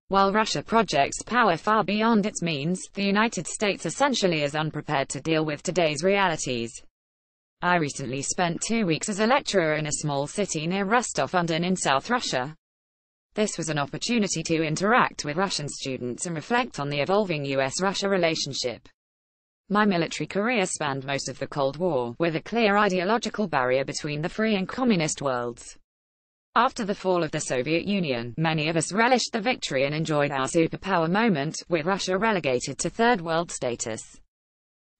While Russia projects power far beyond its means, the United States essentially is unprepared to deal with today's realities. I recently spent 2 weeks as a lecturer in a small city near Rostov-on-Don in South Russia. This was an opportunity to interact with Russian students and reflect on the evolving US-Russia relationship. My military career spanned most of the Cold War, with a clear ideological barrier between the free and communist worlds. After the fall of the Soviet Union, many of us relished the victory and enjoyed our superpower moment, with Russia relegated to third world status.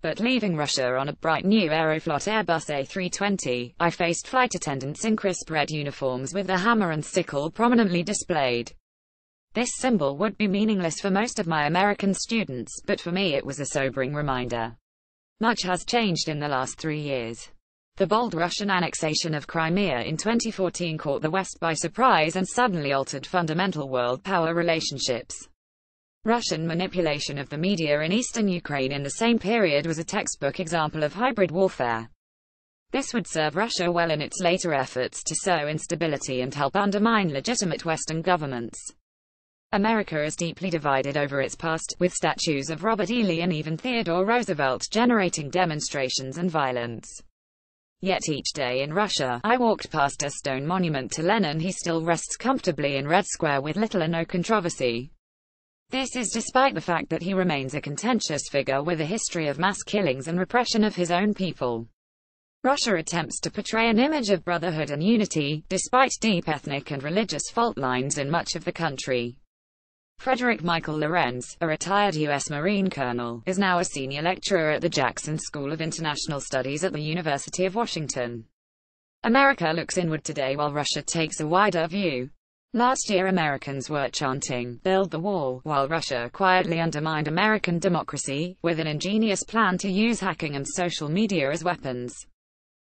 But leaving Russia on a bright new Aeroflot Airbus A320, I faced flight attendants in crisp red uniforms with the hammer and sickle prominently displayed. This symbol would be meaningless for most of my American students, but for me it was a sobering reminder. Much has changed in the last 3 years. The bold Russian annexation of Crimea in 2014 caught the West by surprise and suddenly altered fundamental world power relationships. Russian manipulation of the media in eastern Ukraine in the same period was a textbook example of hybrid warfare. This would serve Russia well in its later efforts to sow instability and help undermine legitimate Western governments. America is deeply divided over its past, with statues of Robert E. Lee and even Theodore Roosevelt generating demonstrations and violence. Yet each day in Russia, I walked past a stone monument to Lenin. He still rests comfortably in Red Square with little or no controversy. This is despite the fact that he remains a contentious figure with a history of mass killings and repression of his own people. Russia attempts to portray an image of brotherhood and unity, despite deep ethnic and religious fault lines in much of the country. Frederick Michael Lorenz, a retired U.S. Marine colonel, is now a senior lecturer at the Jackson School of International Studies at the University of Washington. America looks inward today while Russia takes a wider view. Last year Americans were chanting, "Build the wall," while Russia quietly undermined American democracy, with an ingenious plan to use hacking and social media as weapons.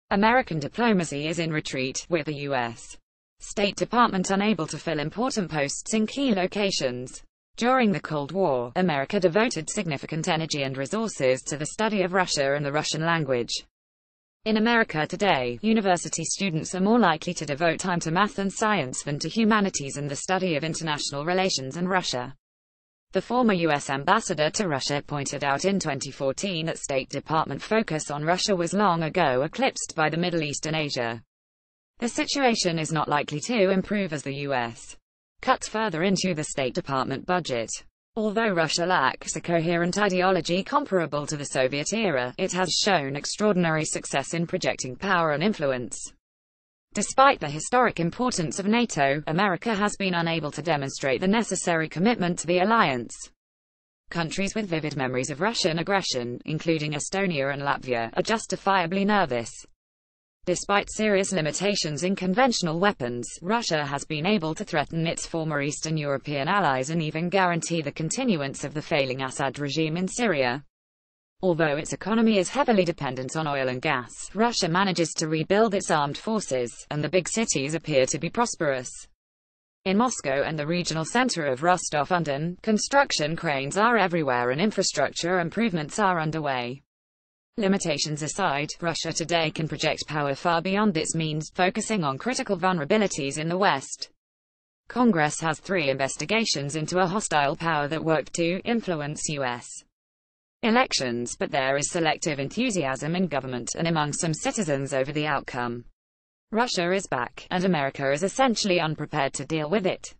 American diplomacy is in retreat, with the U.S. State Department unable to fill important posts in key locations. During the Cold War, America devoted significant energy and resources to the study of Russia and the Russian language. In America today, university students are more likely to devote time to math and science than to humanities and the study of international relations and Russia. The former U.S. ambassador to Russia pointed out in 2014 that State Department focus on Russia was long ago eclipsed by the Middle East and Asia. The situation is not likely to improve as the U.S. cuts further into the State Department budget. Although Russia lacks a coherent ideology comparable to the Soviet era, it has shown extraordinary success in projecting power and influence. Despite the historic importance of NATO, America has been unable to demonstrate the necessary commitment to the alliance. Countries with vivid memories of Russian aggression, including Estonia and Latvia, are justifiably nervous. Despite serious limitations in conventional weapons, Russia has been able to threaten its former Eastern European allies and even guarantee the continuance of the failing Assad regime in Syria. Although its economy is heavily dependent on oil and gas, Russia manages to rebuild its armed forces, and the big cities appear to be prosperous. In Moscow and the regional center of Rostov-on-Don, construction cranes are everywhere and infrastructure improvements are underway. Limitations aside, Russia today can project power far beyond its means, focusing on critical vulnerabilities in the West. Congress has 3 investigations into a hostile power that worked to influence U.S. elections, but there is selective enthusiasm in government and among some citizens over the outcome. Russia is back, and America is essentially unprepared to deal with it.